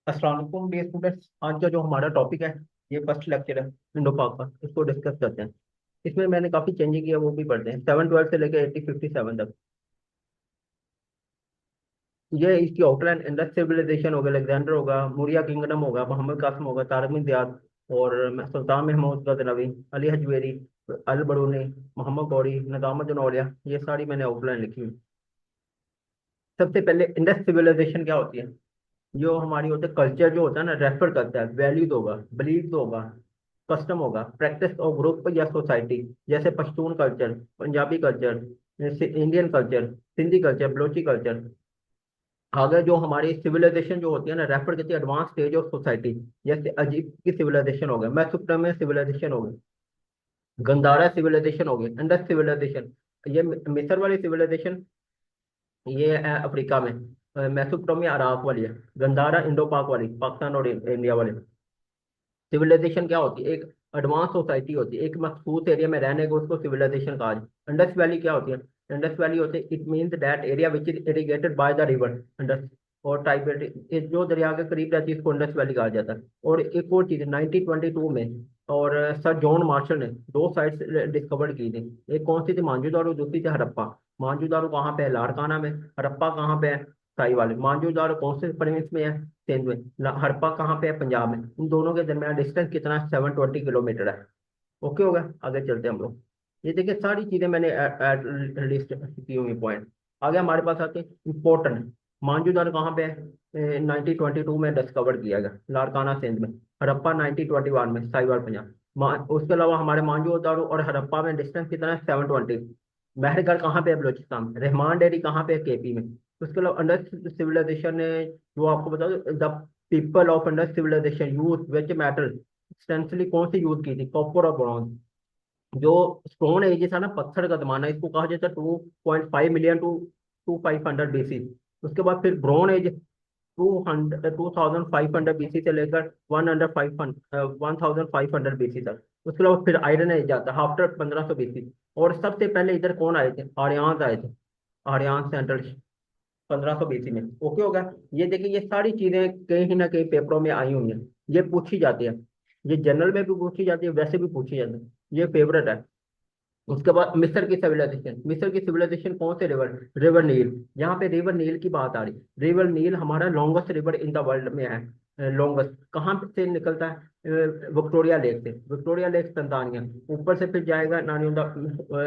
अस्सलाम वालेकुम dear students. आज का जो हमारा टॉपिक है, ये फर्स्ट लेक्चर है इंडो पाक का। इसको डिस्कस करते हैं। इसमें मैंने काफ़ी चेंजिंग किया, वो भी पढ़ते हैं 712 से लेकर 1857 तक। ये इसकी आउटलाइन इंडस सिविलाइजेशन होगा, अलेक्जेंडर होगा, मौर्य किंगडम होगा, मोहम्मद कासिम होगा, तारक बिन ज़ियाद और सुल्तान महमूद गजनवी, अली हजवेरी, अल बरूनी, मोहम्मद गौरी, निजामुद्दीन औलिया। ये सारी मैंने आउटलाइन लिखी हुई। सबसे पहले इंडस सिविलाइजेशन क्या होती है? जो हमारी होते है कल्चर, जो होता है ना, रेफर करता है वैल्यूज होगा, बिलीफ होगा, कस्टम होगा, प्रैक्टिस और ग्रुप या सोसाइटी। जैसे पश्तून कल्चर, पंजाबी कल्चर, जैसे Indian culture, Sindhi culture, Balochi culture. आगे जो हमारी सिविलाइजेशन जो होती है ना, रेफर करती है एडवांस स्टेज ऑफ सोसाइटी। जैसे अजीब की सिविलाइजेशन हो गया, मेसोपोटामिया सिविलाइजेशन हो गई, गंधारा सिविलाइजेशन हो गई, इंडस सिविलाइजेशन। ये मिस्र वाली सिविलाइजेशन, ये है अफ्रीका में। मेसोपोटामिया अराब वाली है। गंधारा इंडो पाक वाली, पाकिस्तान और इंडिया वाली। सिविलाइजेशन क्या होती है? एक एडवांस सोसाइटी होती है, एक मखसूस एरिया में रहने को उसको सिविलाइजेशन कहा जाए। इंडस वैली क्या होती है? इंडस वैली होती है, it means that area which is irrigated by the river Indus. और टाइबेट जो दरिया के करीब रहती है, इसको इंडस वैली कहा जाता है। और एक और चीज 1922 में, और सर जॉन मार्शल ने दो साइट्स डिस्कवर की थी। एक कौन सी थी? मांजूदारो, और दूसरी थी हड़प्पा। मांजूदारो कहाँ पे है? लाड़काना में। हड़प्पा कहाँ पे है? साहिवाल। मांजूदारो कौन से प्रोविंस में है? सिंध में। हड़प्पा कहाँ पे है? पंजाब में। इन दोनों के दरमियान डिस्टेंस कितना है? 720 किलोमीटर है। ओके होगा। आगे चलते हैं हम लोग। ये देखिए सारी चीजें मैंने लिस्ट की हुई पॉइंट। आगे हमारे पास आते हैं इम्पोर्टेंट। मांजूदार कहाँ पे है? 1922 में डिस्कवर किया गया, लाड़काना सिंध में। हड़प्पा 1921 में, साहिवाल पंजाब। उसके अलावा हमारे मांजूदारो और हड़प्पा में डिस्टेंस कितना है? 720। महरगढ़ कहाँ पे है? बलोचिस्तान में। रहमान डेयरी कहाँ पे है? केपी में। उसके अलावा अंडस सिविलाइजेशन ने, जो आपको बता दो, the people of Indus civilization used which metal extensively कौन सी यूज की थी? कॉपर और ब्रॉन्ज। जो स्टोन एज था ना, पत्थर का जमाना, इसको कहा जाता है 2.5 मिलियन टू 500 BC। उसके बाद फिर ब्रोन एज 2500 BC से लेकर 1500 BC तक। उसके अलावा फिर आयरन एज आता है आफ्टर 1500 BC। और सबसे पहले इधर कौन आए थे? आर्यन आए थे। आर्यन सेंट्रल 1500 BC में। ओके होगा। ये देखिए, ये सारी चीजें कहीं ना कहीं पेपरों में आई हुई हैं। ये पूछी जाती है। ये जनरल में भी पूछी जाती है, वैसे भी पूछी जाती है। ये फेवरेट है। उसके बाद मिस्र की सिविलाइजेशन। मिस्र की सिविलाइजेशन कौन से रिवर? रिवर नील। यहाँ पे रिवर नील की बात आ रही। रिवर नील हमारा longest river in the world में है। लॉन्गेस्ट कहाँ से निकलता है? विक्टोरिया लेक से। Victoria lake Tanzania. ऊपर से फिर जाएगा नानी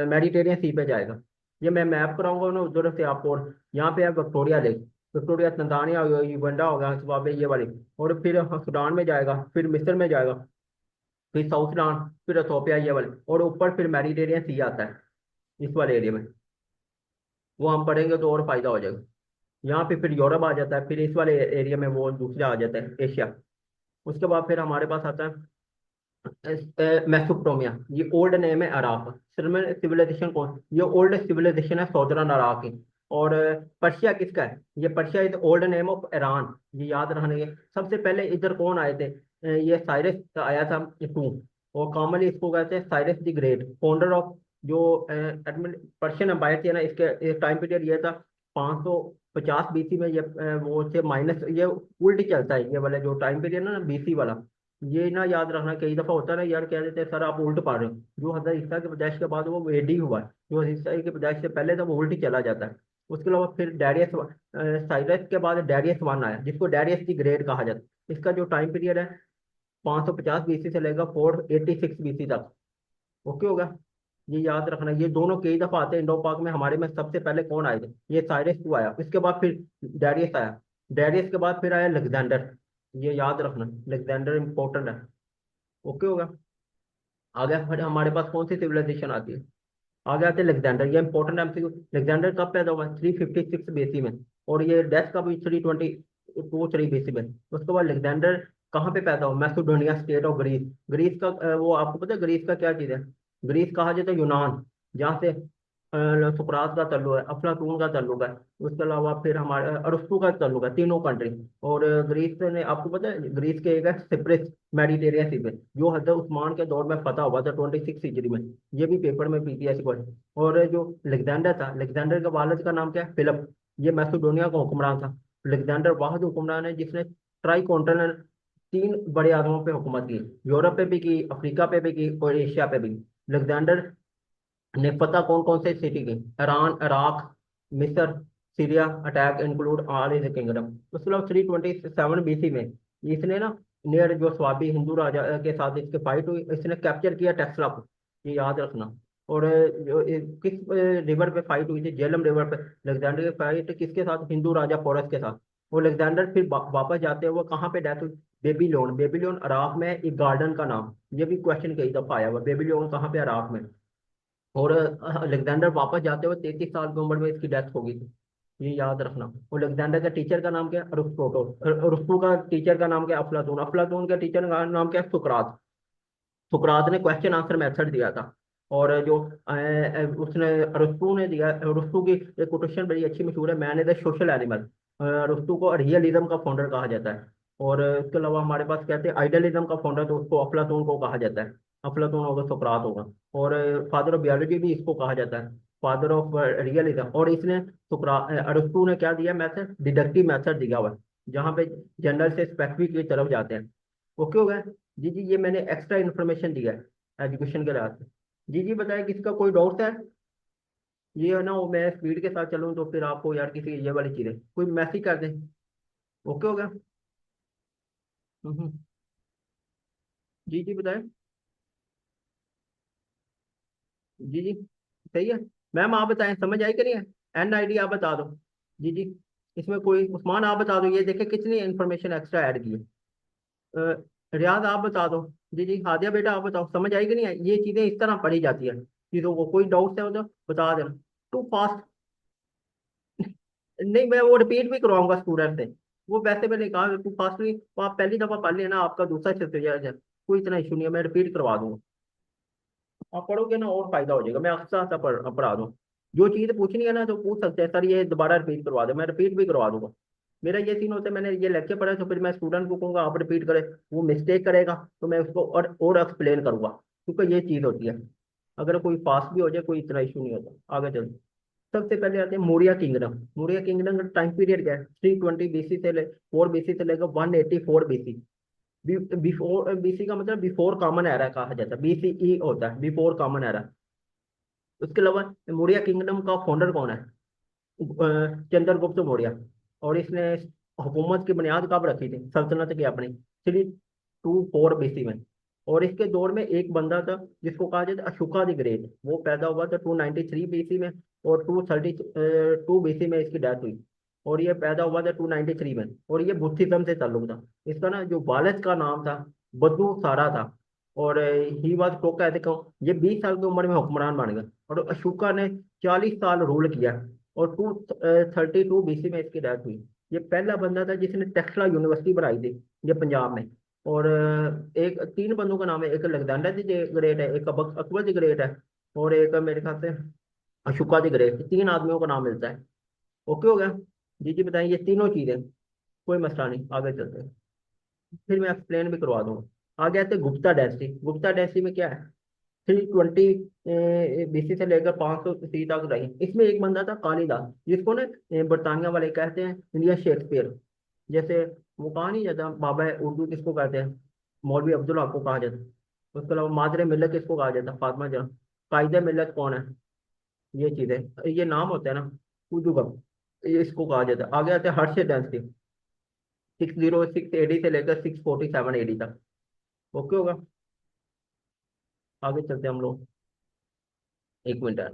मेडिटेरियन सी पे जाएगा। ये मैं मैप कराऊंगा ना उधर से आपको। और यहाँ पे है विक्टोरिया लेक। विक्टोरिया तंजानिया हो गया, युगांडा हो गया, जिम्बाब्वे, ये वाली। और फिर सूडान में जाएगा, फिर मिस्र में जाएगा, फिर साउथ सूडान, फिर इथोपिया, ये वाले। और ऊपर फिर मेडिटेरियन सी आता है इस वाले एरिया में। वो हम पढ़ेंगे तो और फायदा हो जाएगा। यहाँ पे फिर यूरोप आ जाता है, फिर इस वाले एरिया में वो दूसरा आ जाता है, एशिया। उसके बाद फिर हमारे पास आता है मेसोपोटामिया। ये ओल्ड नेम है अराक। सिविलाइजेशन कौन? ये ओल्ड सिविलाइजेशन है सौदर्न अराक की। और पर्शिया किसका है? ये Persia is old name of Iran. ये याद रखने के। सबसे पहले इधर कौन आए थे? ये साइरस आया था टू। और कॉमनली इसको कहते हैं Cyrus the great, founder of जो पर्शियन एम्पायर थी ना, इसके टाइम पीरियड ये था 550 BC में। ये वो से माइनस, ये उल्ट चलता है ये वाला जो टाइम पीरियड ना, बीसी वाला। ये ना याद रखना, कई दफा होता है ना यार, कह देते हैं सर आप उल्ट पढ़ रहे हो। जो हजरत ईसा के पैदाइश के बाद वो वेडी हुआ है, जो हजरत ईसा के पैदाइश से पहले था वो उल्ट ही चला जाता है। उसके अलावा फिर डैरियस, साइरस के बाद डैरियस वन आया, जिसको डैरियस दी ग्रेट कहा जाता है। इसका जो टाइम पीरियड है 550 BC से लेकर 486 BC तक। ओके होगा। ये याद रखना, ये दोनों कई दफा आते हैं इंडो पाक में। हमारे में सबसे पहले कौन आए थे? ये साइरस टू आया, इसके बाद फिर डैरियस आया। डैरियस के बाद फिर आया लेग्जेंडर। ये याद रखना, लेग्जेंडर इंपॉर्टेंट है। ओके होगा। आगे फिर हमारे पास कौन सी सिविलाइजेशन आती है? आगे आते हैं लेग्जेंडर। ये इंपॉर्टेंट एमसीक्यू। लेग्जेंडर कब पैदा हुआ? 356 BC में। और ये डेथ का भी 322 3 BC में। उसके बाद लेग्जेंडर कहाँ पे पैदा हुआ? Macedonia state of Greece. Greece का वो आपको पता है ग्रीस का क्या चीज़ है? ग्रीस कहा जाता है यूनान, जहाँ से सुकरात का तल्लुक है, अफलातून का तल्लुक है। उसके अलावा फिर हमारे अरस्तु का तल्लुक है, तीनों कंट्री। और ग्रीस ने, आपको पता है ग्रीस के एक है सिप्रिस, मेडिटेरियन सी पे, जो हजरत उस्मान के दौर में फतह हुआ था 26 हिजरी में। ये भी पेपर में पीटीएस क्वेश्चन। और जो लेग्जेंडर था, लेग्जेंडर के वालिद का नाम क्या है? फिलिप। ये मैसेडोनिया का हुक्मरान था। लेग्जेंडर वाहिद हुक्मरान है जिसने ट्राई कॉन्टिनेंटल, तीन बड़े आज़मों पे हुकूमत की, यूरोप पे भी की, अफ्रीका पे भी की और एशिया पे भी। अलेक्जेंडर ने पता कौन कौन से सिटी की, ईरान, इराक, मिस्र, Syria, attack include all is kingdom. उसके अलावा 327 BC में इसने ना नियर जो स्वाबी हिंदू राजा के साथ इसके फाइट हुई, इसने कैप्चर किया टेक्सला को, ये याद रखना। और किस रिवर पे फाइट हुई थी, जेलम रिवर पे अलेक्जेंडर की फाइट किसके साथ, हिंदू राजा पोरस के साथ। वो अलेक्जेंडर फिर वापस जाते हुए कहाँ पे डेथ हुई, बेबीलोन। बेबीलोन अराक में एक गार्डन का नाम, ये भी क्वेश्चन कई दफा आया हुआ, बेबीलोन कहाँ पे, अराक में। और अलेक्जेंडर वापस जाते हुए 33 साल की उम्र में इसकी डेथ हो गई थी, ये याद रखना। और अलेक्जेंडर का टीचर का नाम क्या है, अरिस्टोटल। अरिस्टो का टीचर का नाम क्या है, अफलातून। अफलातून का टीचर का नाम क्या है, सुकरात। सुकरात ने क्वेश्चन आंसर मेथड दिया था। और जो उसने अरिस्टो ने दिया, अरिस्टो की एक कोटेशन बड़ी अच्छी मशहूर है, man is the social animal. Aristo को रियलिज्म का फाउंडर कहा जाता है। और इसके अलावा हमारे पास कहते हैं आइडियलिज्म का फाउंडर, तो उसको अफलातून को कहा जाता है। अफलातून होगा, सुकरात होगा। और फादर ऑफ बायोलॉजी भी इसको कहा जाता है, फादर ऑफ रियलिज्म। और इसने अरिस्टो ने क्या दिया मैथड, डिडक्टिव मैथड दिया हुआ है, जहाँ पे जनरल से स्पेसिफिक की तरफ जाते हैं। ओके हो गया। जी जी, ये मैंने एक्स्ट्रा इन्फॉर्मेशन दिया है एजुकेशन के लिहाज से। जी जी बताए, किसका कोई डाउट है। ये है ना, वो मैं स्पीड के साथ चलूँ तो फिर आपको यार किसी ये वाली चीज़ें कोई मैसेज कर दें। ओके हो गया। हम्म। जी जी बताए। जी जी सही है। मैम आप बताएं, समझ आई कि नहीं है। NID आप बता दो। जी जी, इसमें कोई, उस्मान आप बता दो, ये देखे कितनी इन्फॉर्मेशन एक्स्ट्रा ऐड की है। रियाज आप बता दो। जी जी, हादिया बेटा आप बताओ, समझ आई कि नहीं आई, ये चीज़ें इस तरह पढ़ी जाती है चीज़ों को। कोई डाउट है तो बता देना। टू फास्ट, नहीं मैं वो रिपीट भी करवाऊंगा स्टूडेंट से। वो वैसे मैंने कहा टू फास्ट भी, वो आप पहली दफा पढ़ लेना, आपका दूसरा शिफ्ट है, कोई इतना इशू नहीं है, मैं रिपीट करवा दूंगा। आप पढ़ोगे ना और फायदा हो जाएगा, मैं अक्सर ऐसा पढ़ा दूँ। जो चीज़ पूछनी है ना तो पूछ सकते हैं, सर ये दोबारा रिपीट करवा दो, मैं रिपीट भी करवा दूंगा। मेरा ये सीन होता है, मैंने ये लेक्चर पढ़ा तो फिर मैं स्टूडेंट को कहूँगा आप रिपीट करें, वो मिस्टेक करेगा तो मैं उसको और एक्सप्लेन करूंगा, क्योंकि ये चीज़ होती है। अगर कोई पास भी हो जाए कोई इतना इशू नहीं होता। आगे चलते, सबसे पहले आते हैं मौर्य किंगडम। मौर्य किंगडम का टाइम पीरियड क्या है, 320 BC से 4 BC से लेकर 184 BC। बिफोर BC का मतलब बिफोर कॉमन एरा कहा जाता है, BCE होता है बिफोर कॉमन एरा। उसके अलावा मौर्य किंगडम का फाउंडर कौन है, चंद्रगुप्त मौर्य। और इसने हुकूमत की बुनियाद कब रखी थी, सल्तनत की अपनी, 324 BC में। और इसके दौर में एक बंदा था जिसको कहा जाता है अशोका द ग्रेट, वो पैदा हुआ था 293 BC में। और 232 BC में इसकी डेथ हुई। और ये पैदा हुआ था 293 में, और ये बुद्धिज्म से ताल्लुक था। इसका ना जो वालिद का नाम था बदू सारा था। और ही वॉज टोका, ये 20 साल की उम्र में हुक्मरान बन गया। और अशोका ने 40 साल रूल किया। और 232 BC में इसकी डेथ हुई। ये पहला बंदा था जिसने टेक्सला यूनिवर्सिटी बनाई थी, ये पंजाब में। और एक तीन बंदों का नाम है, एक अलेक्जेंडर द ग्रेट है, एक अकबर द ग्रेट है, और एक मेरे ख्याल से अशोका द ग्रेट। तीन आदमियों का नाम मिलता है। ओके हो गया। जी जी बताइए, ये तीनों चीजें, कोई मसला नहीं, आगे चलते हैं। फिर मैं एक्सप्लेन भी करवा दूंगा। आगे आते हैं गुप्ता डायनेस्टी। गुप्ता डायनेस्टी में क्या है, 320 BC से लेकर 500 तक रही। इसमें एक बंदा था कालिदास, जिसको ना बरतानिया वाले कहते हैं इंडिया शेक्सपियर। जैसे वो कहा नहीं जाता बाबा है उर्दू किसको कहते हैं, मौलवी अब्दुल हक को कहा जाता है। उसके अलावा मादरे मिल्लत किसको कहा जाता है, फातिमा जहाँ। कायदे मिल्लत कौन है, ये चीजें, ये नाम होते हैं ना, उर्दू का, ये इसको कहा जाता है। आगे आते हैं हर्ष डायनेस्टी, 606 AD से लेकर 647 AD तक। ओके होगा। आगे चलते हैं हम लोग, एक मिनट है।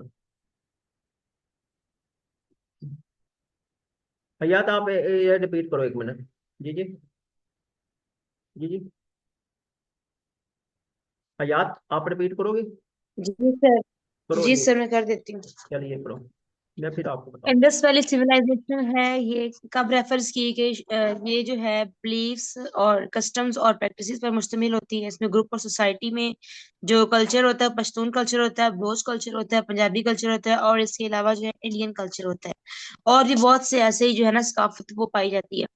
या तो आप ये रिपीट करो, एक मिनट। जी जी। जी जी, हयात आप रिपीट करोगे। जी सर। करो जी ये, सर, मैं कर देती हूँ। चलिए करो, मैं फिर आपको बताऊँ। इंडस वैली सिविलाइजेशन है, ये कब रेफर्स की गई? ये जो है बिलीफ्स और कस्टम्स और प्रैक्टिसेस पर मुश्तमिल होती है। इसमें ग्रुप और सोसाइटी में जो कल्चर होता है, पश्तून कल्चर होता है, बलोच कल्चर होता है, पंजाबी कल्चर होता है, और इसके अलावा जो है इंडियन कल्चर होता है। और भी बहुत से ऐसे ही जो है ना सकाफत वो पाई जाती है।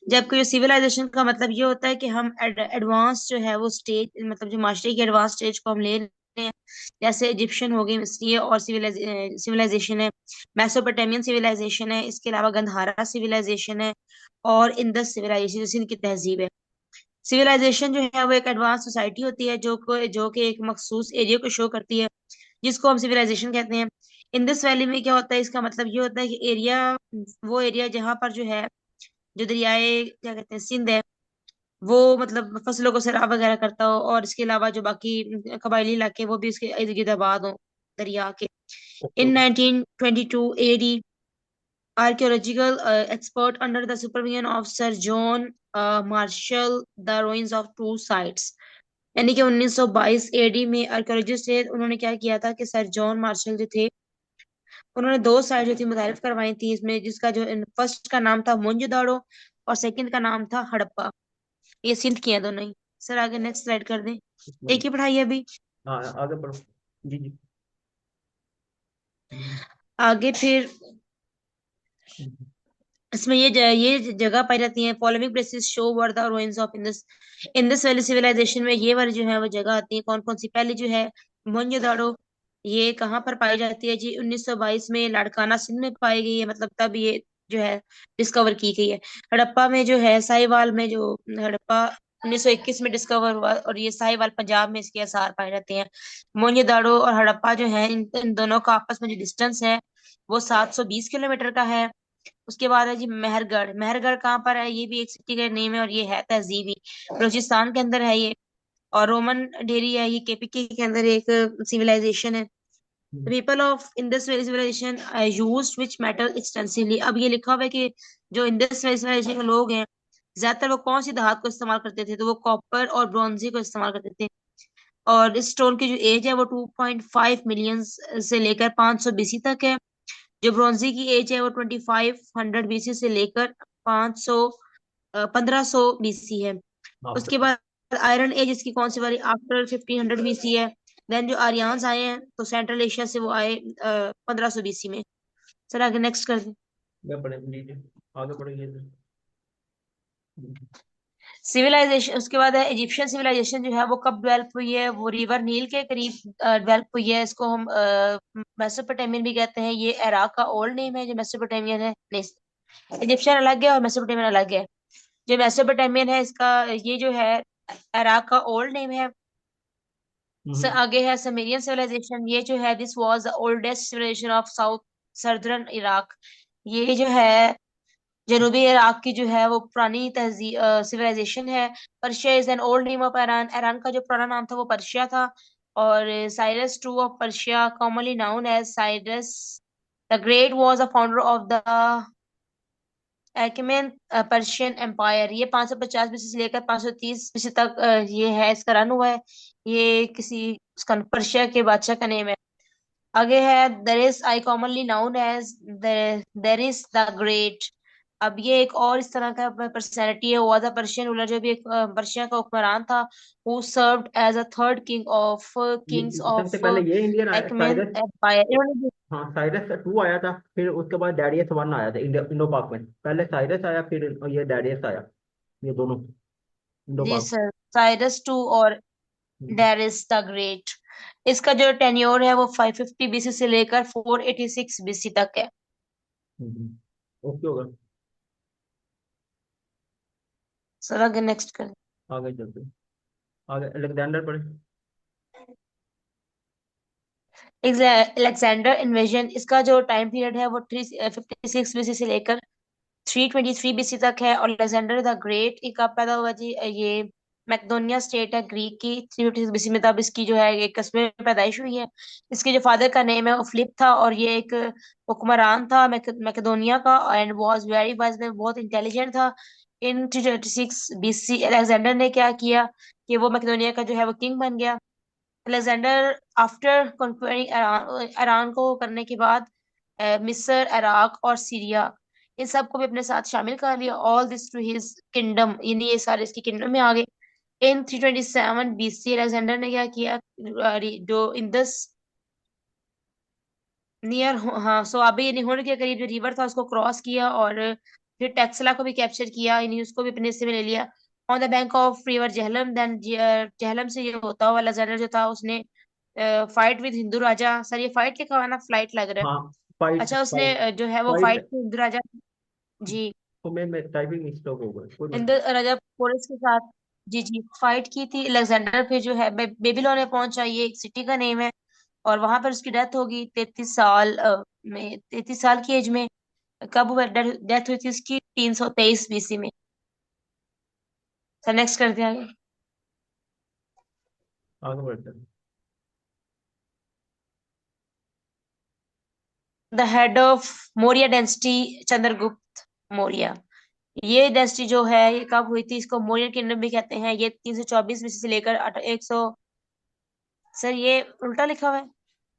जबकि जो सिविलाइजेशन का मतलब ये होता है कि हम एडवांस जो है वो स्टेज, मतलब जो माशरे की एडवांस स्टेज को हम ले हैं, जैसे इजिप्शियन हो गई, मिस्री और सिविलाइजेशन है, मेसोपोटामियन सिविलाइजेशन है, इसके अलावा गंधारा सिविलाइजेशन है, और इंदस सिविलाइजेशन जो सिंध की तहजीब है। सिविलाइजेशन जो है वो एक एडवांस सोसाइटी होती है जो कि एक मखसूस एरिया को शो करती है, जिसको हम सिविलाइजेशन कहते हैं। इंदस वैली में क्या होता है, इसका मतलब ये होता है कि एरिया, वो एरिया जहाँ पर जो है, जो दरियाए क्या कहते हैं सिंध है, वो मतलब फसलों को सैराब वगैरह करता हो, और इसके अलावा जो बाकी कबायली इलाके वो भी इसके इर्द गिर्द आबाद हो दरिया के। Okay in okay. 1922 AD, archaeological expert under the supervision of Sir John Marshall the ruins of two sites। यानी कि 1922 AD में आर्कियोलॉजिस्ट थे, उन्होंने क्या किया था कि सर जॉन मार्शल जो थे, उन्होंने दो साइट जो थी मुतारिफ करवाई थी इसमें, जिसका जो फर्स्ट का नाम था मोंजोदाड़ो और सेकंड का नाम था हड़प्पा। ये सिंध की है दोनों ही। सर आगे नेक्स्ट स्लाइड कर दें, एक ही पढ़ाई है अभी। हाँ आगे बढ़ो। जी जी। हम्म, आगे फिर हम्म, इसमें ये जगह पाई जाती है। Following places show where the ruins of Indus valley civilisation में ये वाली जो है वो जगह आती है। कौन कौन सी? पहली जो है मोहनजोदाड़ो, ये कहाँ पर पाई जाती है जी? 1922 में लाड़काना सिंध में पाई गई है, मतलब तब ये जो है डिस्कवर की गई है। हड़प्पा में जो है साहिवाल में, जो हड़प्पा 1921 में डिस्कवर हुआ, और ये साहिवाल पंजाब में इसके आसार पाए जाते हैं। मोहनजोदाड़ो और हड़प्पा जो है, इन दोनों का आपस में जो डिस्टेंस है वो 720 किलोमीटर का है। उसके बाद है जी मेहरगढ़। मेहरगढ़ कहाँ पर है? ये भी एक सिटी का नेम है, और ये है तहजीबी, बलूचिस्तान के अंदर है ये। और रोमन डेरी है, ये केपीके के अंदर एक सिविलाइजेशन है। Hmm, people of Indus valley civilization used which metal extensively. अब ये लिखा हुआ है कि जो इंडस वैली सिविलाइजेशन के लोग हैं, ज्यादातर वो कौन सी धातु को इस्तेमाल करते थे? तो वो कॉपर और ब्रॉन्जी को इस्तेमाल करते थे। और इस स्टोन की जो एज है वो 2.5 मिलियन से लेकर 500 BC तक है। जो ब्रॉन्जी की एज है वो 2500 BC से लेकर 500 1500 BC है। हाँ उसके बाद आयरन एज इसकी कौन सी वाली? आफ्टर 1500 BC है। देन जो आर्यन्स आए हैं तो सेंट्रल एशिया से, वो आए 1500 BC में। सर आगे नेक्स्ट कर दें। मैं पढ़े जी जी। आगे बढ़ेंगे। हम्म, सिविलाइजेशन उसके बाद है इजिप्शियन सिविलाइजेशन, जो है वो कब डेवलप हुई है? वो रिवर नील के करीब डेवलप हुई है। इसको हम मेसोपोटामियन भी कहते हैं। ये इराक का ओल्ड नेम है। जो मेसोपोटामियन है, नहीं, इजिप्शियन अलग है और मेसोपोटामियन अलग है। जो मेसोपोटामियन है, इसका ये जो है इराक का ओल्ड नेम है। हम्म, आगे है समेरियन सिविलाइजेशन। ये जो है this was the oldest civilisation of south southern Iraq. ये जो है जनूबी इराक की जो है वो पुरानी तहजीब सिविलाइजेशन है। Persia is an old name of Iran. Iran का जो पुराना नाम था वो पर्शिया था। और Cyrus two of Persia, commonly known as Cyrus the Great, was the founder of the एक्मेन पर्शियन एम्पायर। ये 550 BC से लेकर 530 BC तक ये है, इसका रन हुआ है। ये किसी उसका पर्शिया के बादशाह का नेम है। आगे है Darius, I commonly known as Darius the Great. अब ये एक और इस तरह का पर्सनैलिटी है। वाज अ पर्शियन रूलर, जो भी एक पर्शिया का हुक्मरान था। Who served as a third king of kings सबसे ऑफ पहले ये इंडियन आया एक्मेन साइरस। एम्पायर। इन्होंने हाँ साइरस टू आया था, फिर उसके बाद डैरियस वन आया था। इंडो पाक में पहले साइरस आया, फिर ये डैरियस आया। ये दोनों इंडो जी पाक। सर, साइरस टू और हम्म, डेरिस द ग्रेट। इसका जो टेन्योर है वो 550 BC से लेकर 486 BC तक है। ओके होगा। सर आगे नेक्स्ट कर। आगे चलते हैं। आगे अलेक्जेंडर पढ़े। अलेक्जेंडर इन्वेजन, इसका जो टाइम पीरियड है वो 356 BC से लेकर 323 BC तक है। और अलेक्जेंडर द ग्रेट ये कब पैदा हुआ जी? ये मैकेडोनिया स्टेट है ग्रीक की, 356 BC में तब इसकी जो है एक कस्बे में पैदाइश हुई है। इसके जो फादर का नेम है वो फिलिप था, और ये एक हुक्मरान था मैकेडोनिया का, एंड वाज वेरी वाइज में बहुत इंटेलिजेंट था। इन 336 BC अलेक्जेंडर ने क्या किया कि वो मैकेडोनिया का जो है वो किंग बन गया। अलेक्जेंडर आफ्टर कॉन्क्वेरिंग ईरान, ईरान को करने के बाद मिस्र, इराक और सीरिया, इन सबको भी अपने साथ शामिल कर लिया। All this to his kingdom, यानी ये सारे इसकी किंगडम में आ गए। इन 327 BC अलेक्जेंडर ने क्या किया? जो इंदस नियर, हाँ, सो अभी निहोर के करीब जो रिवर था उसको क्रॉस किया, और फिर टेक्सला को भी कैप्चर किया, यानी उसको भी अपने हिस्से में ले लिया। On the bank of river Jhelum, then Jhelum से ये होता हुआ अलेक्जेंडर जो था उसने फाइट विद हिंदू राजा। सर ये फाइट लिखा हुआ है ना, फ्लाइट लग रहा है। हाँ, फाइट अच्छा, उसने फाइट जो है वो फाइट। फाइट हिंदू राजा। जी। तो मैं टाइपिंग मिस्टेक हो गई, कोई हिंदू मसला। राजा पोरस के साथ। जी जी, फाइट की थी। अलेक्जेंडर फिर जो है बेबीलोन में पहुंचा, ये एक सिटी का नेम है। और वहां पर उसकी डेथ होगी 33 साल में, 33 साल की एज में। कब हुआ डेथ हुई थी उसकी? 323 BC में। सर नेक्स्ट कर दिया आगे। आगे बढ़ते हैं। The head of Maurya density, Chandragupta Maurya. ये डेंसिटी जो है ये कब हुई थी? इसको मौर्य किंगडम भी कहते हैं। ये 324 BC से लेकर 100। सर ये उल्टा लिखा हुआ है।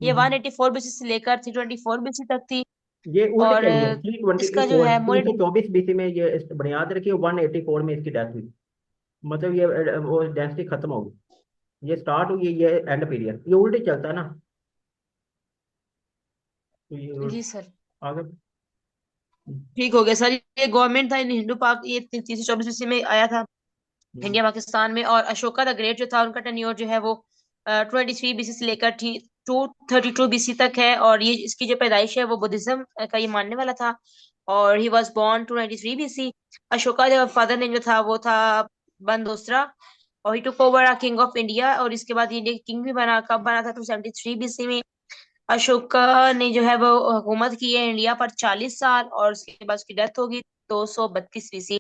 ये हम्म। 184 BC से लेकर 324 BC तक थी। ये उल्ट और चली है, 320 इसका जो फोर है तीन मौर्य। सौ चौबीस बीसी में ये बुनियाद रखी, 184 में इसकी डेथ हुई। मतलब ये वो डेंसिटी खत्म हो गई, ये स्टार्ट हुई, ये एंड पीरियड, ये उल्टे चलता है ना। तो ये जी सर, आगे। ठीक हो गया सर। ये गवर्नमेंट था इन हिंदू पाक, ये 324 BC में आया था हम्म। इंडिया पाकिस्तान में। और अशोका द ग्रेट जो था, उनका टेन्योर जो है वो 23 BC से लेकर 232 BC तक है। और ये इसकी जो पैदाइश है वो बुद्धिज्म का ये मानने वाला था। और he was born 293 BC। Ashoka जो फादर नेम जो था वो था बंदोसरा। और he took over king of India. और इसके बाद ये इंडिया किंग भी बना, कब बना था? 273 BC में। अशोका ने जो है वो हुकूमत की है इंडिया पर 40 साल। और उसके बाद उसकी डेथ होगी 232 BC।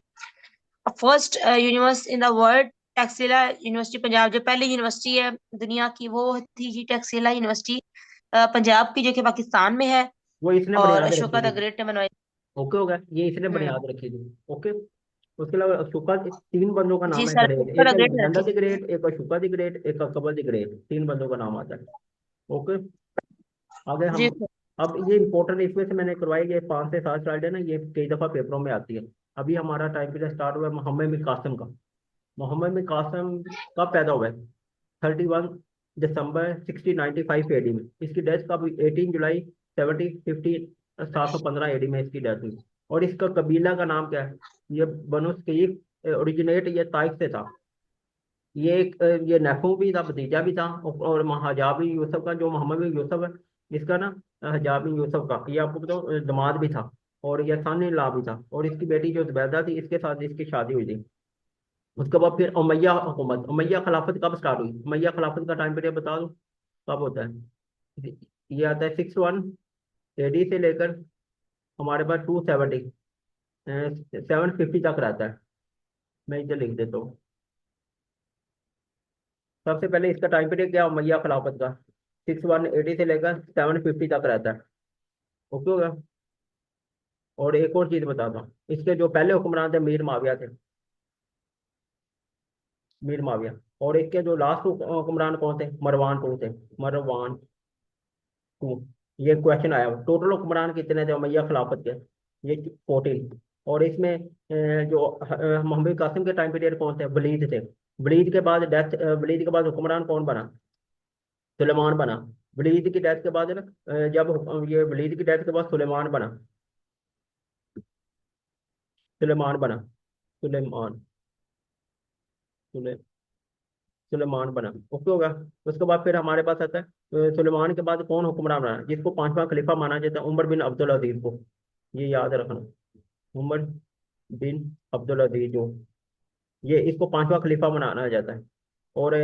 First universe in the world, Taxila university Punjab, जो पहली यूनिवर्सिटी है दुनिया की वो थी जी टैक्सिला यूनिवर्सिटी पंजाब की, जो कि पाकिस्तान में है। वो इसने और बुनियाद रखी अशोका थी। द ग्रेट ने बनवाई। ओके हो गया, ये इसने हम्म। बुनियाद रखी थी। ओके। उसके अलावा अशोका के तीन बंदों का जी नाम है सर, ग्रेट, अशोका एक द ग्रेट ने अलेक्जेंडर रखी द थी। ग्रेट, एक अशोका द ग्रेट, एक अकबर द ग्रेट, तीन बंदों का नाम आता है। ओके। आगे हम, जी सर। अब ये इंपॉर्टेंट, इसमें से मैंने करवाई, ये 5 से 7 स्लाइड है ना, ये कई दफा पेपरों में आती है। अभी हमारा टाइम पीरियड स्टार्ट हुआ है मोहम्मद बिन कासिम का। मोहम्मद बिन कासिम कब पैदा हुआ है? 31 दिसंबर 1695 AD में। इसकी डेथ कब? 18 जुलाई 715 AD में इसकी डेथ हुई। और इसका कबीला का नाम क्या है? ये बनु सकीफ, ओरिजिनेट ये ताइफ से था। ये एक ये नेफू भी था, भतीजा भी था। और हजाबी यूसुफ का, जो मोहम्मद बिन यूसुफ है, इसका ना हजाबी यूसुफ का, ये आपको बताओ, दामाद भी था। और ये सानी ला भी था। और इसकी बेटी जो जुबैदा थी, इसके साथ इसकी शादी हुई थी। उसके बाद फिर उमैया हुकूमत, उमैया खिलाफत कब स्टार्ट हुई? उमैया खिलाफत का टाइम पीरियड बता दो कब होता है। ये आता है 61 AD से लेकर हमारे पास 270 750 तक रहता है। मैं इसे लिख देता हूँ। सबसे पहले इसका टाइम पीरियड क्या है उमैया खिलाफत का? 61 AD से लेकर 750 तक रहता है। ओके होगा। और एक और चीज बताता हूँ, इसके जो पहले हुक्मरान थे मीर माविया थे, मीर माविया। और इसके जो लास्ट हुक्मरान कौन थे? मरवान टू थे, मरवान टू। ये क्वेश्चन आया, टोटल हुक्मरान कितने थे उमैया खिलाफत के? ये 14। और इसमें जो मोहम्मद कासिम के टाइम पीरियड कौन थे? वलीद थे। वलीद के बाद वलीद के बाद हुक्मरान कौन बना? सुलेमान बना। वलीद की डेथ के बाद है ना, जब ये वलीद की डेथ के बाद सुलेमान बना, सुलेमान बना, सुलेमान, सुले, सुलेमान बना। ओके होगा। उसके बाद फिर हमारे पास आता है सुलेमान के बाद कौन हुक्मरान बना, जिसको पांचवा खलीफा माना जाता है? उमर बिन अब्दुल अजीज को। ये याद रखना, उमर बिन अब्दुल अजीज जो, ये इसको पांचवा खलीफा बनाना जाता है। और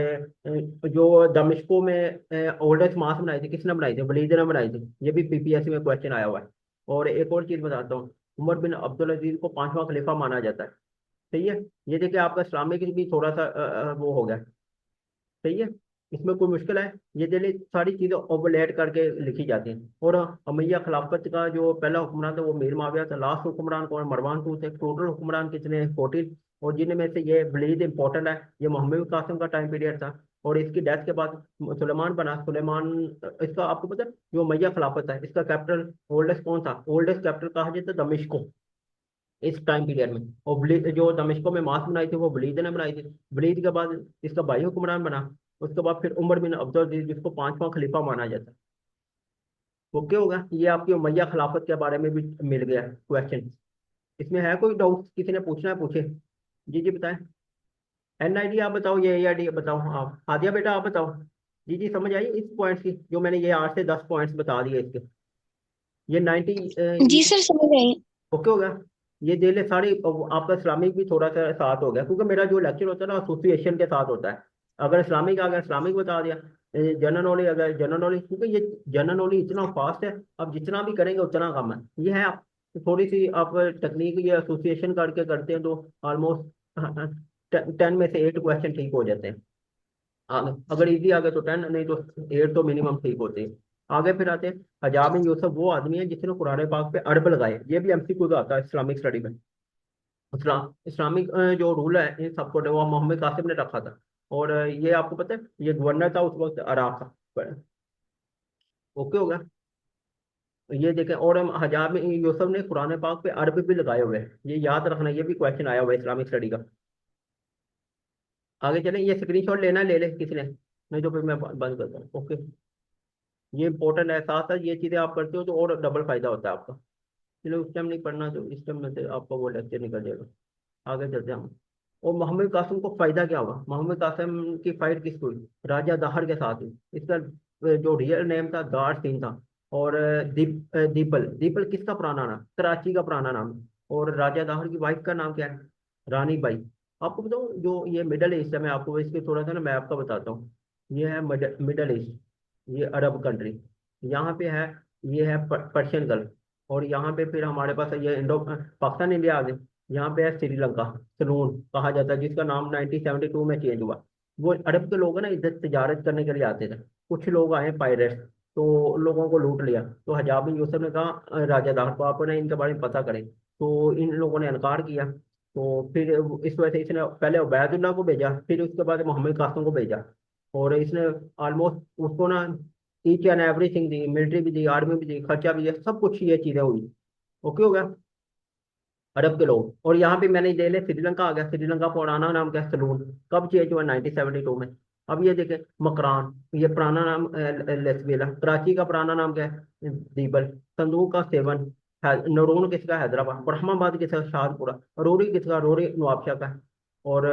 जो दमिश्को में ओल्डेस्ट मास बनाई थी, किसने बनाई थी? वलीद ने बनाई थी। ये भी पीपीएससी में क्वेश्चन आया हुआ है। और एक और चीज बताता हूँ, उमर बिन अब्दुल अजीज को पांचवा खलीफा माना जाता है। सही है। ये देखिए आपका इस्लामिक भी थोड़ा सा वो हो गया। सही है। इसमें कोई मुश्किल है? ये चलिए सारी चीजें ओवरलैप करके लिखी जाती हैं। और उमैया खिलाफत का जो पहला हुक्मरान था वो मीर माविया था। लास्ट हुक्मरान कौन? मरवान टू थे। टोटल हुक्मरान कितने हैं? 14। और जिनमें से ये वलीद इंपॉर्टेंट है, ये मोहम्मद कासिम का टाइम पीरियड था। और इसकी डेथ के बाद सुलेमान बना। सुलेमान इसका आपको पता है, जो उमैया खिलाफत है, इसका कैपिटल ओल्डेस्ट कौन था? ओल्डेस्ट कैपिटल कहा जाता है दमिश्को, इस टाइम पीरियड में। और जो दमिश्को में मास बनाई थी वो वलीद ने बनाई थी। वलीद के बाद इसका भाई हुक्मरान बना। उसके बाद फिर उमर बिन अब्दुल अजीज, जिसको पांचवा खलीफा माना जाता है। ओके होगा। ये आपकी उमैया खिलाफत के बारे में भी मिल गया क्वेश्चन। इसमें है कोई डाउट? किसी ने पूछना है पूछे। जी जी बताएं। NID आप बताओ, ये AID बताओ। आप आदिया बेटा आप बताओ। जी जी, समझ आई इस पॉइंट की, जो मैंने ये 8 से 10 पॉइंट्स बता दिए इसके, ये 90 जी ये सर समझ आई। ओके हो गया। ये दे ले सारी, आपका इस्लामिक भी थोड़ा सा साथ हो गया, क्योंकि मेरा जो लेक्चर होता है ना एसोसिएशन के साथ होता है। अगर इस्लामिक आ गया इस्लामिक बता दिया, जनरल नॉलेज अगर जनरल नॉलेज, क्योंकि ये जनरल नॉलेज इतना फास्ट है, अब जितना भी करेंगे उतना कम है। ये है आप थोड़ी सी आप टेक्निक ये एसोसिएशन करके करते हैं तो ऑलमोस्ट 10 में से 8 क्वेश्चन ठीक हो जाते हैं। अगर इजी आ गए तो 10, नहीं तो 8 तो मिनिमम ठीक होते हैं। आगे फिर आते हैं, हजाब बिन यूसुफ वो आदमी है जिसने कुरान पाक पे अरब लगाए। ये भी एमसीक्यू आता है इस्लामिक स्टडी में। इस्लामिक जो रूल है इन सबको वो मोहम्मद कासिम ने रखा था। और ये आपको पता है ये गवर्नर था उस वक्त अराक का। ओके हो गया। ये देखें, और हम हजाब बिन यूसुफ ने कुरान पाक पे अरब भी लगाए हुए हैं, ये याद रखना, ये भी क्वेश्चन आया हुआ है इस्लामिक स्टडी का। आगे चलें, ये स्क्रीनशॉट लेना है ले ले किसी ने, नहीं तो फिर मैं बंद करता हूँ। ओके, ये इंपॉर्टेंट है, साथ साथ ये चीजें आप करते हो तो और डबल फायदा होता है आपका। चलो उस टाइम नहीं पढ़ना तो इस टाइम में से आपका वो लेक्चर निकल जाएगा। आगे चलते हैं हम। और मोहम्मद कासिम को फायदा क्या हुआ? मोहम्मद कासिम की फाइट किस हुई? राजा दाहर के साथ हुई। इसका जो रियल नेम था दार सिंह था। और दीपल, दीपल किसका पुराना नाम? कराची का पुराना नाम है। और राजा दाहर की वाइफ का नाम क्या है? रानी बाई। आपको बताऊँ जो ये मिडल ईस्ट है, मैं आपको इसके थोड़ा सा ना मैप का बताता हूँ। ये है मिडल ईस्ट, ये अरब कंट्री, यहाँ पे है, ये है पर्शियन गल्फ। और यहाँ पे फिर हमारे पास है ये इंडो पाकिस्तान इंडिया आ गए। यहाँ पे है श्रीलंका, सलून कहा जाता है, जिसका नाम 1972 में चेंज हुआ। वो अरब के लोग हैं ना, इधर तजारत करने के लिए आते थे। कुछ लोग आए पायरेट्स, तो लोगों को लूट लिया। तो हजाब बिन यूसुफ ने कहा राजा दार को आप ना इनके बारे में पता करें। तो इन लोगों ने इनकार किया। तो फिर इस वजह से इसने पहले उबैदुल्लाह को भेजा, फिर उसके बाद मोहम्मद कासिम को भेजा। और इसने ऑलमोस्ट उसको ना each and everything the, military भी दी, आर्मी भी दी, खर्चा भी दिया, सब कुछ ये चीजें हुई। ओके हो गया। अरब के लोग, और यहाँ पे मैंने दे ले श्रीलंका आ गया। श्रीलंका पुराना नाम क्या है? सलून। कब चेंज हुआ? 1972 में। अब ये देखें, मकरान, ये पुराना नाम लेस्बियला। कराची का पुराना नाम क्या है? दीबल। संदूक का सेवन। नरून किसका? हैदराबाद। ब्रह्माबाद किसका? शाहजपुरा। रोरी किसका? रोरी नवाबशाह का है। और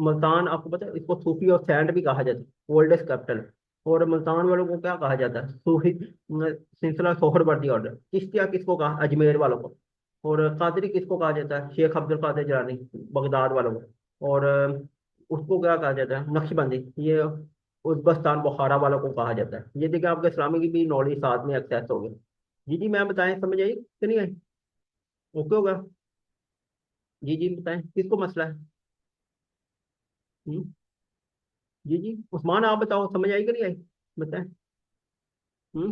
मुल्तान आपको पता है इसको सूफी और सैंड भी कहा जाता है, ओल्डेस्ट कैपिटल। और मुल्तान वालों को क्या कहा जाता है? सूफी सिलसिला सोहरवर्दी ऑर्डर। चिश्तिया किसको कहा? अजमेर वालों को। और कादरी किसको कहा जाता है? शेख अब्दुल कादिर जिलानी, बगदाद वालों को। और उसको क्या कहा जाता है? नक्शबंदी, ये उज़्बेकिस्तान बुखारा वालों को कहा जाता है। ये देखिए आपके इस्लामी की भी नॉलेज साथ में एक्सेस हो गई। जी जी, मैं बताएं, समझ आई कि नहीं आई? ओके होगा। जी जी बताएं, किसको मसला है? हम्म। जी जी, उस्मान आप बताओ, समझ आई कि नहीं आई? बताएं। हम्म।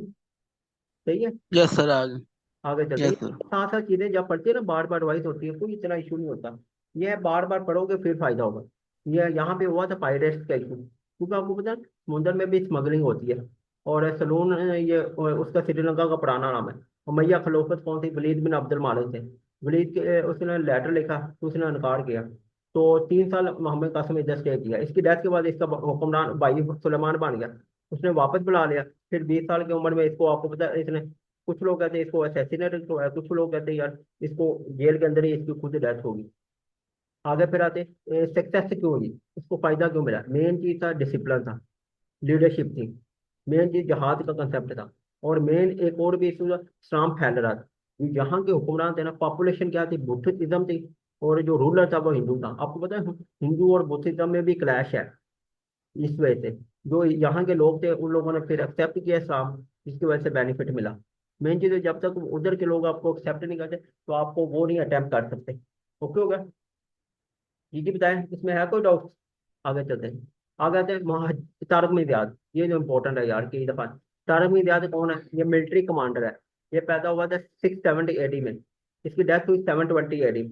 सही है। यस सर आगे। आगे चलते हैं। Yes sir. साथ साथ चीजें जब पढ़ते हैं ना, बार बार रिवाइज होती है, कोई इतना इशू नहीं होता। ये है बार बार पढ़ोगे फिर फायदा होगा। ये यहाँ पे हुआ था पायरेट्स का इशू, क्योंकि आपको पता है समुद्र में भी स्मगलिंग होती है। और सलून ये उसका श्रीलंका का पुराना नाम है। और मैया खलोफत कौन थी? वलीद बिन अब्दुल मालिक थे। वलीद के उसने लेटर लिखा तो उसने इनकार किया। तो 3 साल मोहम्मद कासिम इधर स्टे किया। इसकी डेथ के बाद इसका हुक्मरान भाई सुलेमान बन गया। उसने वापस बुला लिया। फिर 20 साल की उम्र में इसको, आपको पता है इसने, कुछ लोग कहते हैं इसको असैसिनेट हुआ है, कुछ लोग कहते हैं यार इसको जेल के अंदर ही इसकी खुद डेथ होगी। आगे फिर आते सक्सेस क्यों हुई, इसको फायदा क्यों मिला? मेन चीज था डिसिप्लिन था, लीडरशिप थी। मेन चीज जहाद का कंसेप्ट था। और मेन एक और भी इसमें इस्लाम फैल रहा था। ये यहाँ के हुक्मरान थे ना, पॉपुलेशन क्या थी? बुद्धिज्म थी। और जो रूलर था वो हिंदू था। आपको पता है हिंदू और बुद्धिज्म में भी क्लैश है। इस वजह से जो यहाँ के लोग थे उन लोगों ने फिर एक्सेप्ट किया इस्लाम, जिसकी वजह से बेनिफिट मिला। मेन चीज़ है जब तक उधर के लोग आपको एक्सेप्ट नहीं करते तो आपको वो नहीं अटेम्प्ट कर सकते। ओके हो गया। जी जी बताएं, इसमें है कोई डाउट? आगे चलते हैं। आगे आते हैं तारक मिर्जाद, ये जो इम्पोर्टेंट है यार कई दफा। तारक मिर्जाद कौन है? ये मिलिट्री कमांडर है। ये पैदा हुआ था 670 AD में। इसकी डेथ हुई 720 AD।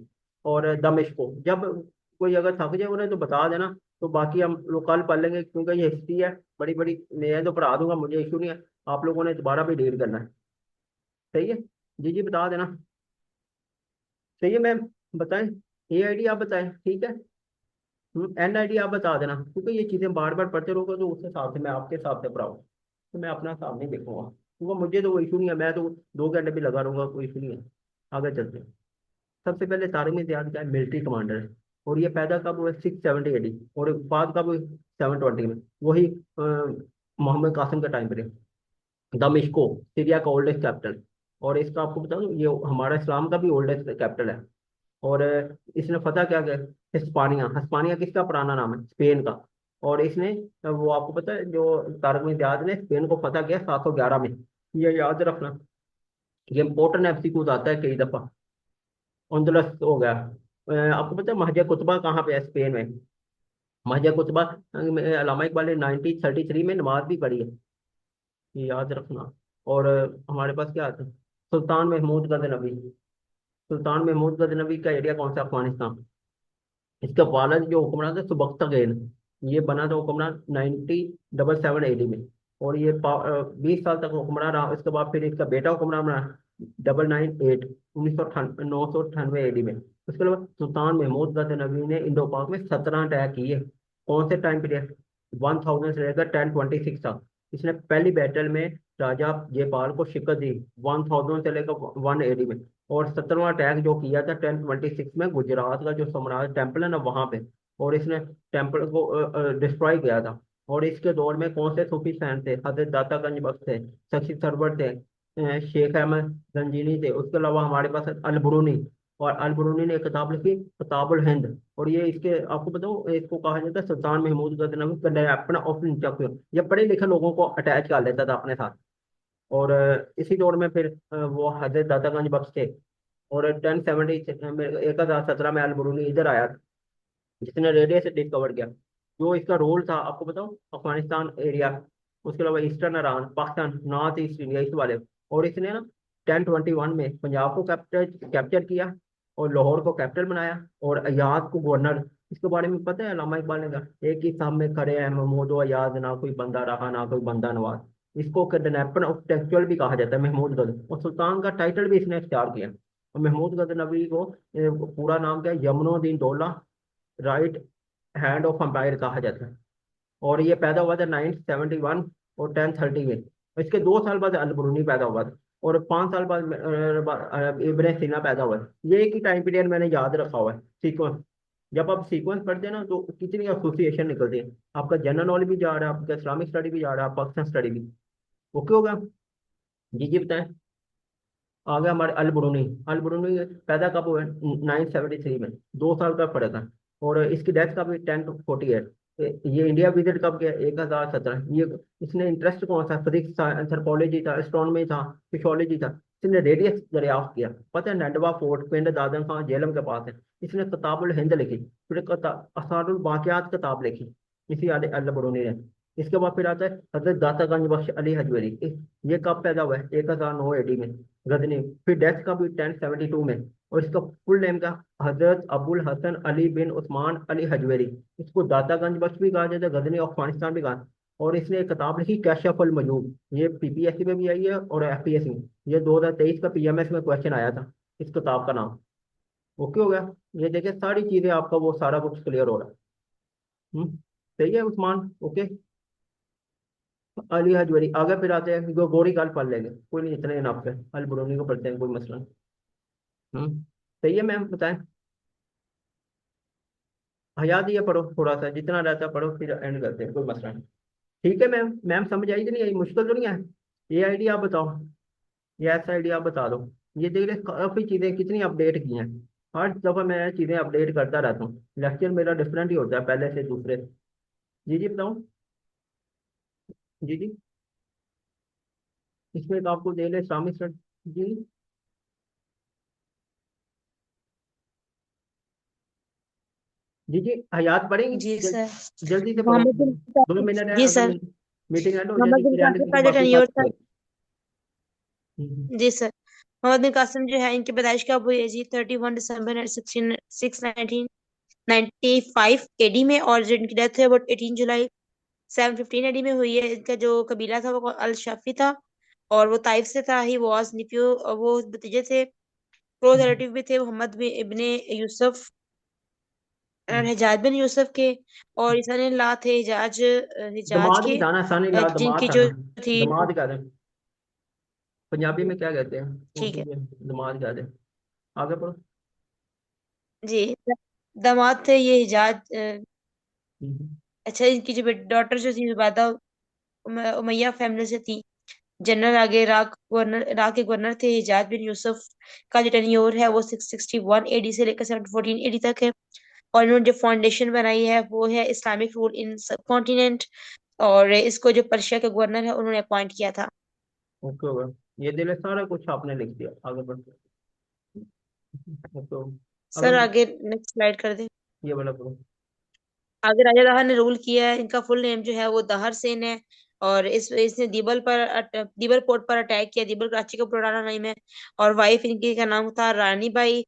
और दमिश्क को, जब कोई अगर थक जाए उन्हें तो बता देना, तो बाकी हम लोग कल पढ़ लेंगे, क्योंकि ये हिस्ट्री है बड़ी बड़ी। मैं तो पढ़ा दूंगा, मुझे इशू नहीं है। आप लोगों ने दोबारा भी डील करना है। सही है। जी जी बता देना। सही है मैम। बताएं, AID आप बताएं, ठीक है। NID आप बता देना, क्योंकि ये चीज़ें बार बार पढ़ते रहोगे तो उस हिसाब से मैं आपके हिसाब से पढ़ाऊँ। तो मैं अपना हिसाब नहीं देखूंगा, क्योंकि मुझे तो कोई इशू नहीं है, मैं तो 2 घंटे भी लगा रहूंगा, कोई इशू नहीं है। आगे चलते हैं। सबसे पहले तारिक ज़ियाद क्या है? मिलिट्री कमांडर है। और ये पैदा कब हुआ? 670 AD। और बाद कब हुई? 720 में। वही मोहम्मद कासिम का टाइम पीरियड। दमिश्को, सीरिया का ओल्डेस्ट कैपिटल। और इसका आपको बता दूं, ये हमारा इस्लाम का भी ओल्डेस्ट कैपिटल है। और इसने फतह क्या किया? हिस्पानिया। हिस्पानिया किसका पुराना नाम है? स्पेन का। और इसने वो आपको पता है, जो तारिक में याद ने स्पेन को फतह किया 711 में। ये याद रखना। ये इंपॉर्टेंट एमसीक्यूज आता है कई दफा। उनदलस हो गया। आपको पता है महज कुतबा कहाँ पे है? स्पेन में। महज कुतबा में अल्लामा इकबाल ने 1933 में नमाज भी पढ़ी है। ये याद रखना। और हमारे पास क्या आता है? सुल्तान महमूद गजनबी। सुल्तान महमूद गजनबी का एरिया कौन सा? अफगानिस्तान। इसका वालिद जो हुक्मरान था सुबक्तगीन, ये बना था हुक्मरान 1977 AD में। और ये 20 साल तक हुक्मरान रहा। इसके बाद फिर इसका बेटा हुक्मरान बना 998 1998 AD में। उसके अलावा सुल्तान महमूद गजनबी ने इंडो पाक में 17 अटैक किए। कौन से टाइम पीरियड? 1000 से लेकर 1026 तक। इसने पहली बैटल में राजा जयपाल को शिकस्त दी 1000 से लेकर 180 में। और 17वां अटैक जो किया था 1026 में, गुजरात का जो सोमनाथ टेम्पल है ना वहां पे। और इसने टेम्पल को डिस्ट्रॉय किया था। और इसके दौर में कौन से सूफी सैंट थे? हजरत दाता गंज बख्श थे, शशि सरवर थे, शेख अहमद गंजीनी थे। उसके अलावा हमारे पास अल बुरूनी। और अल बुरूनी ने एक किताब लिखी किताबुल हिंद। और ये इसके आपको बताऊं, इसको कहा जाता है सुल्तान महमूद गजनवी का अपना ऑप्शन चक्र। ये पढ़े लिखे लोगों को अटैच कर लेता था अपने साथ। और इसी दौर में फिर वो हजरत दातागंज बख्श थे। और 1070 1017 में अल बरूनी इधर आया था, जिसने रेडियस डिस्कवर किया। जो इसका रोल था आपको बताओ, अफगानिस्तान एरिया, उसके अलावा eastern Iran, Pakistan, north east India, इस वाले। और इसने ना 1021 में पंजाब को कैप्चर कैप्चर किया। और लाहौर को कैपिटल बनाया। और अयाज को गवर्नर। इसके बारे में पता है? अल्लामा इकबाल ने कहा, एक ही सामने खड़े हैं महमूद और अयाज, ना कोई बंदा रहा ना कोई बंदा नवाज। इसको किडनैपर ऑफ टेक्चुअल भी कहा जाता है, महमूद गजनवी। और सुल्तान का टाइटल भी इसने इख्तियार किया। और महमूद गजनवी को पूरा नाम क्या है? Yaminuddin Daula, right hand of empire कहा जाता है। और ये पैदा हुआ था 971 और 1030 में। इसके 2 साल बाद अल बरूनी पैदा हुआ था। और 5 साल बाद इब्न सीना पैदा हुआ था। ये एक ही टाइम पीरियड मैंने याद रखा हुआ है, सीक्वेंस। जब आप सीक्वेंस पढ़ते हैं ना तो कितनी एसोसिएशन निकलती है। आपका जनरल नॉलेज भी जा रहा है, आपका इस्लामिक स्टडी भी जा रहा है, पाकिस्तान स्टडी भी। ओके होगा? जी जी बताएं। आ गया हमारे अल बुरूनी। अल बुरूनी पैदा कब हुए? 973 में। 2 साल का फर्क है। और इसकी डेथ कब हुई? 1048। ये इंडिया विजिट कब किया? 1017। ये इसने इंटरेस्ट कौन सा? फिजिक्स था, एंथ्रोपोलॉजी था, एस्ट्रोनॉमी था, फिशोलॉजी था। इसने रेडियस दरियाफ्त किया। पता है नंदवा फोर्ट पिंड दादन खां जेलम के पास है। इसने किताबुल हिंद लिखी। फिर असारुल बाक़ियात किताब लिखी, इसी अल बुरूनी ने। इसके बाद फिर आता है हजरत दाता गंज बख्श अली हजवेरी। ये कब पैदा हुआ है? 1009 AD में, गजनी। फिर डेथ का भी 1072 में। और इसका फुल नेम का हजरत अबुल हसन अली बिन उस्मान अली हजवेरी। इसको दातागंज बख्श भी कहा जाता है, गजनी अफगानिस्तान भी कहा। और इसने एक किताब लिखी कैशफ अल मजूब। ये पीपीएससी में भी आई है और एफपीएससी में। ये 2023 का पीएमएस में क्वेश्चन आया था, इस किताब का नाम। ओके हो गया? ये देखिए सारी चीजें आपका वो सारा कुछ क्लियर हो रहा है। सही है उस्मान? ओके। अली हजवेरी आगे फिर आते हैं, गोरी काल पढ़ लेंगे, कोई नहीं, इतने नाप पे अल बुरूनी को पढ़ते हैं, कोई मसला नहीं। सही है मैम बताएं। हया दिया पढ़ो, थोड़ा सा जितना रहता है पढ़ो, फिर एंड करते हैं, कोई मसला नहीं। ठीक है मैम। मैम समझ आई कि नहीं आई? मुश्किल तो नहीं है? ये आइडिया आप बताओ, ये ऐसा आइडिया आप बता दो। ये देख रहे काफी चीजें कितनी अपडेट की हैं। हर दफा मैं चीजें अपडेट करता रहता हूँ, लेक्चर मेरा डिफरेंट ही होता है पहले से दूसरे से। जी जी बताओ। जी जी। इसमें तो आपको दे ले इस्लामिक स्टडी। जी जी। जी हयात पढ़ेंगे। जी जल, सर। जल्दी से पढ़ो। मोहम्मद बिन 2 मिनट है, जी अगर सर। मीटिंग एंड हो मोहम्मद जल्दी बिन फिर एंड कासिम करके का जो बाकी टेन्योर था। बात। हम्म, जी सर। मोहम्मद बिन कासिम जो है, इनकी पैदाइश कब हुई है जी? 31 दिसंबर 695 AD में। और जो इनकी डेथ है वो 18 जुलाई 715 AD में हुई है। इनका जो कबीला था वो अल शाफी था। और वो ताइफ से था। ही वॉज निफ्यू, वो भतीजे थे, क्लोज हम्म, रिलेटिव भी थे मोहम्मद बिन इब्ने यूसुफ और हम्म। हिजाज बिन यूसुफ के। और ईसा ला थे हिजाज दमाद के, भी था ना, सन ला जिनकी दमाद था जो ना। थी। दमाद कहते हैं पंजाबी में, क्या कहते हैं ठीक उर्दू है में? दमाद कहते हैं। आगे पढ़ो। जी। दामाद थे ये हिजाज। हम्म, अच्छा, इनकी जो डॉटर जो थी जुबैदा, उमैया फैमिली से थी। जनरल आगे इराक के गवर्नर थे हिजाज बिन यूसुफ का जो टेन्योर है वो 661 एडी से लेकर 714 एडी तक है। और इन्होंने जो फाउंडेशन बनाई है वो है इस्लामिक रूल इन सब कॉन्टिनेंट। और इसको जो पर्शिया के गवर्नर है उन्होंने अपॉइंट किया था। ओके होगा। ये दिले सारा कुछ आपने लिख दिया, आगे बढ़ते तो सर अगर आगे नेक्स्ट स्लाइड कर दे। ये वाला करो। आगे राजा दाहर ने रूल किया है, इनका फुल नेम जो है वो दाहर सेन है। और इसने दीबर पोर्ट पर अटैक किया। दीबर कराची का पुराना नाम है। और वाइफ इनकी का नाम था रानी बाई।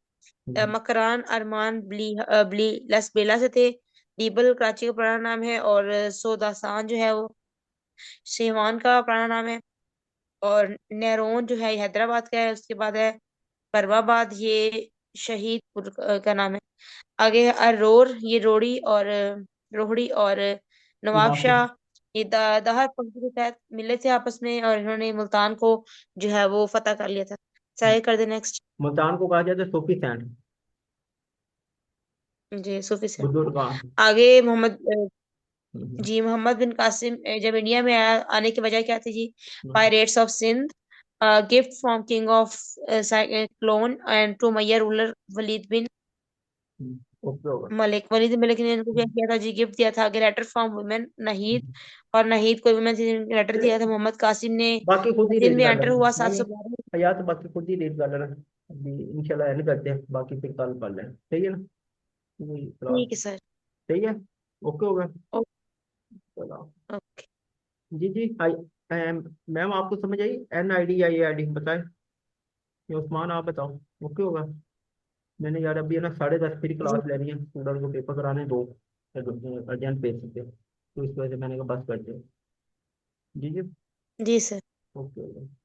हम्म, मकरान अरमान ब्ली लस बेला से थे। दीबल कराची का पुराना नाम है। और सोदासान जो है वो शेवान का पुराना नाम है। और नेरोन जो है ये हैदराबाद का है। उसके बाद है परवाबाद, ये शहीदपुर का नाम है। आगे है अरोर, ये रोहड़ी और नवाब नवाब शाह। ये दाहर पंक्ति के तहत मिले थे आपस में और इन्होंने मुल्तान को जो है वो फतह कर लिया था। के चाहे कर दे नेक्स्ट। मुल्तान को कहा जाता है सूफी सैंड, जी सूफी से। बुजुर्गान। आगे मोहम्मद हम्म, जी मोहम्मद बिन कासिम जब इंडिया में आने की वजह क्या थी जी? Hmm, pirates of Sindh, gift from king of Ceylon and to Umayyad ruler Walid bin okay होगा। वलीद मलिक ने इनको क्या किया था जी? गिफ्ट दिया था। आगे लेटर फ्रॉम वुमेन नहीद। और नहीद कोई वुमेन थी जिन्होंने लेटर दिया था। मोहम्मद कासिम ने बाकी खुद ही सिंध रीड में कर एंटर लेना हुआ नहीं 712। है या तो बाकी खुद ही रीड कर लेना। अभी इंशाल्लाह एंड करते हैं, बाकी फिर कल कर लें, सही है ना? वही क्लास। ठीक है सर। सही है। ओके होगा। ओ- चलो। ओके। जी जी आई। मैम आपको समझ आई? एन आई डी या ए आई डी बताए? ये उस्मान आप बताओ। ओके होगा। मैंने यार अभी है ना 10:30 फिर जी क्लास लेनी है, स्टूडेंट को पेपर कराने दो अर्जेंट बेसिस पे, तो इस वजह से मैंने कहा बस करते हैं। जी जी। जी सर। ओके।